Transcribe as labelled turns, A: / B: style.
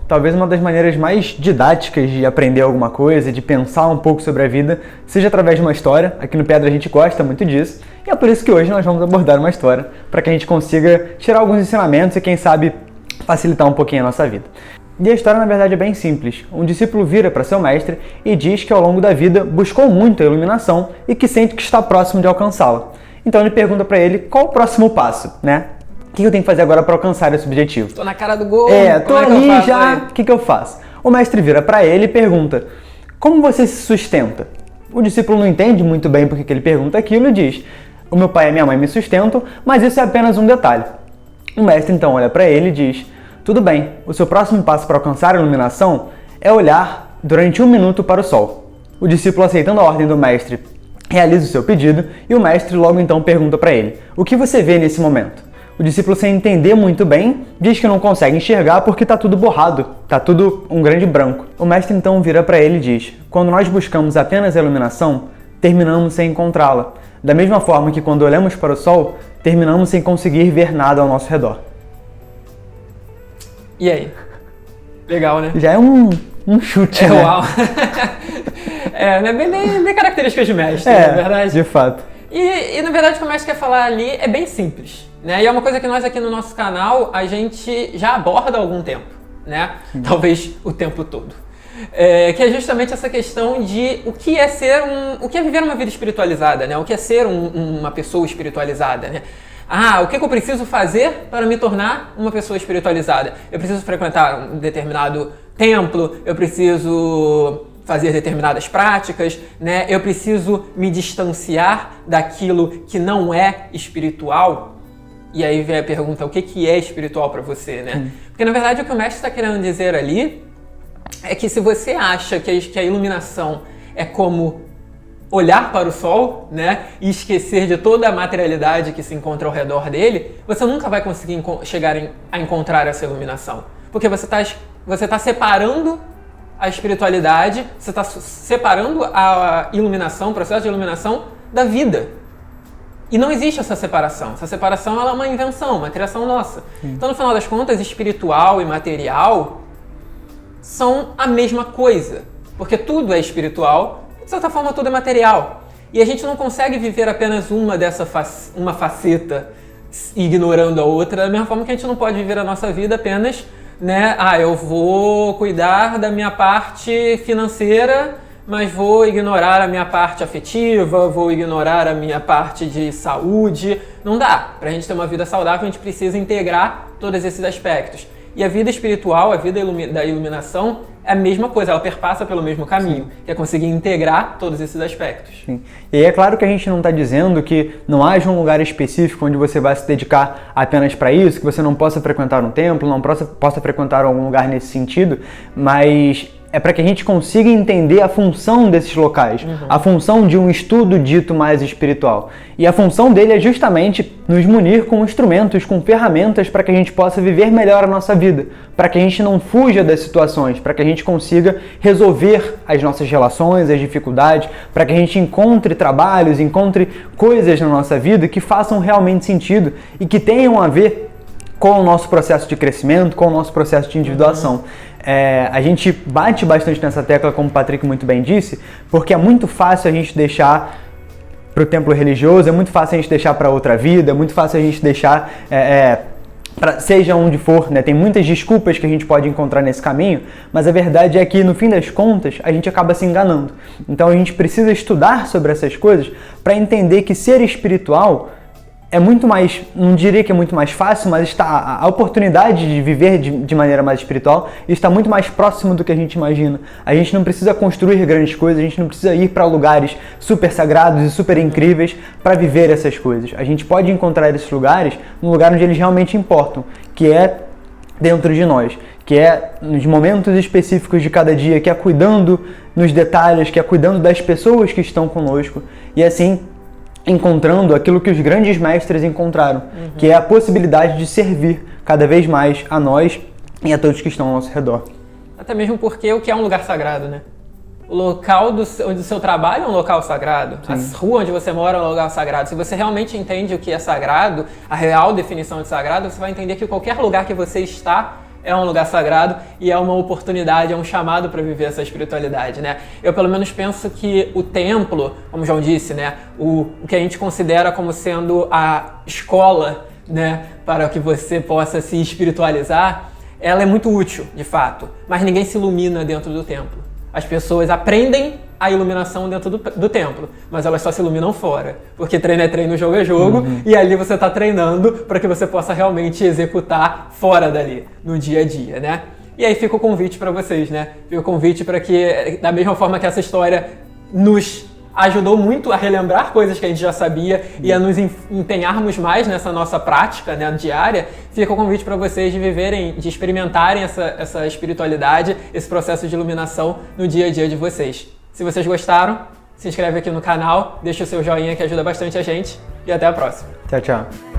A: talvez uma das maneiras mais didáticas de aprender alguma coisa, de pensar um pouco sobre a vida, seja através de uma história. Aqui no Pedra a gente gosta muito disso, e é por isso que hoje nós vamos abordar uma história, para que a gente consiga tirar alguns ensinamentos e, quem sabe, facilitar um pouquinho a nossa vida. E a história, na verdade, é bem simples. Um discípulo vira para seu mestre e diz que ao longo da vida buscou muito a iluminação e que sente que está próximo de alcançá-la. Então ele pergunta para ele qual o próximo passo, né? O que eu tenho que fazer agora para alcançar esse objetivo?
B: Tô na cara do gol.
A: Tô ali já, o que eu faço? O mestre vira para ele e pergunta: como você se sustenta? O discípulo não entende muito bem porque que ele pergunta aquilo e diz: o meu pai e minha mãe me sustentam, mas isso é apenas um detalhe. O mestre então olha para ele e diz: tudo bem, o seu próximo passo para alcançar a iluminação é olhar durante 1 minuto para o sol. O discípulo, aceitando a ordem do mestre, realiza o seu pedido e o mestre logo então pergunta para ele: o que você vê nesse momento? O discípulo, sem entender muito bem, diz que não consegue enxergar porque está tudo borrado, está tudo um grande branco. O mestre então vira para ele e diz: quando nós buscamos apenas a iluminação, terminamos sem encontrá-la. Da mesma forma que quando olhamos para o sol, terminamos sem conseguir ver nada ao nosso redor.
B: E aí? Legal, né?
A: Já é um chute, né?
B: Uau! Né? Bem características de mestre, na verdade.
A: De fato.
B: E na verdade o que o mestre quer falar ali é bem simples, né? E é uma coisa que nós aqui no nosso canal, a gente já aborda há algum tempo, né? Talvez o tempo todo. Que é justamente essa questão de o que é viver uma vida espiritualizada, né? O que é ser uma pessoa espiritualizada, né? O que eu preciso fazer para me tornar uma pessoa espiritualizada? Eu preciso frequentar um determinado templo, eu preciso fazer determinadas práticas, né? Eu preciso me distanciar daquilo que não é espiritual. E aí vem a pergunta: o que é espiritual para você, né? Porque na verdade o que o mestre está querendo dizer ali é que se você acha que a iluminação é como olhar para o sol, né, e esquecer de toda a materialidade que se encontra ao redor dele, você nunca vai conseguir chegar a encontrar essa iluminação. Porque você tá separando a espiritualidade, você está separando a iluminação, o processo de iluminação da vida. E não existe essa separação. Essa separação ela é uma invenção, uma criação nossa. Então, no final das contas, espiritual e material são a mesma coisa. Porque tudo é espiritual, de certa forma tudo é material. E a gente não consegue viver apenas uma faceta ignorando a outra, da mesma forma que a gente não pode viver a nossa vida apenas, né? Eu vou cuidar da minha parte financeira, mas vou ignorar a minha parte afetiva, vou ignorar a minha parte de saúde. Não dá. Para a gente ter uma vida saudável, a gente precisa integrar todos esses aspectos. E a vida espiritual, a vida da iluminação, é a mesma coisa, ela perpassa pelo mesmo caminho, que é conseguir integrar todos esses aspectos.
A: Sim. E aí é claro que a gente não está dizendo que não haja um lugar específico onde você vai se dedicar apenas para isso, que você não possa frequentar um templo, não possa frequentar algum lugar nesse sentido, mas é para que a gente consiga entender a função desses locais, a função de um estudo dito mais espiritual. E a função dele é justamente nos munir com instrumentos, com ferramentas para que a gente possa viver melhor a nossa vida, para que a gente não fuja das situações, para que a gente consiga resolver as nossas relações, as dificuldades, para que a gente encontre trabalhos, encontre coisas na nossa vida que façam realmente sentido e que tenham a ver com o nosso processo de crescimento, com o nosso processo de individuação. A gente bate bastante nessa tecla, como o Patrick muito bem disse, porque é muito fácil a gente deixar para o templo religioso, é muito fácil a gente deixar para outra vida, é muito fácil a gente deixar, seja onde for, né? Tem muitas desculpas que a gente pode encontrar nesse caminho, mas a verdade é que, no fim das contas, a gente acaba se enganando. Então a gente precisa estudar sobre essas coisas para entender que ser espiritual é muito mais, não diria que é muito mais fácil, mas a oportunidade de viver de maneira mais espiritual está muito mais próximo do que a gente imagina. A gente não precisa construir grandes coisas, a gente não precisa ir para lugares super sagrados e super incríveis para viver essas coisas. A gente pode encontrar esses lugares no lugar onde eles realmente importam, que é dentro de nós, que é nos momentos específicos de cada dia, que é cuidando nos detalhes, que é cuidando das pessoas que estão conosco, e assim encontrando aquilo que os grandes mestres encontraram, que é a possibilidade de servir cada vez mais a nós e a todos que estão ao nosso redor.
B: Até mesmo porque o que é um lugar sagrado, né? O local onde o seu trabalho é um local sagrado, a rua onde você mora é um lugar sagrado. Se você realmente entende o que é sagrado, a real definição de sagrado, você vai entender que qualquer lugar que você está é um lugar sagrado e é uma oportunidade, é um chamado para viver essa espiritualidade, né? Eu pelo menos penso que o templo, como João disse, né, o que a gente considera como sendo a escola, né, para que você possa se espiritualizar, ela é muito útil, de fato, mas ninguém se ilumina dentro do templo. As pessoas aprendem a iluminação dentro do templo, mas elas só se iluminam fora, porque treino é treino, jogo é jogo, e ali você está treinando para que você possa realmente executar fora dali, no dia a dia, né? E aí fica o convite para vocês, né? Fica o convite para que, da mesma forma que essa história nos ajudou muito a relembrar coisas que a gente já sabia e a nos empenharmos mais nessa nossa prática, né, diária, fica o convite para vocês de viverem, de experimentarem essa espiritualidade, esse processo de iluminação no dia a dia de vocês. Se vocês gostaram, se inscreve aqui no canal, deixa o seu joinha que ajuda bastante a gente e até a próxima.
A: Tchau, tchau.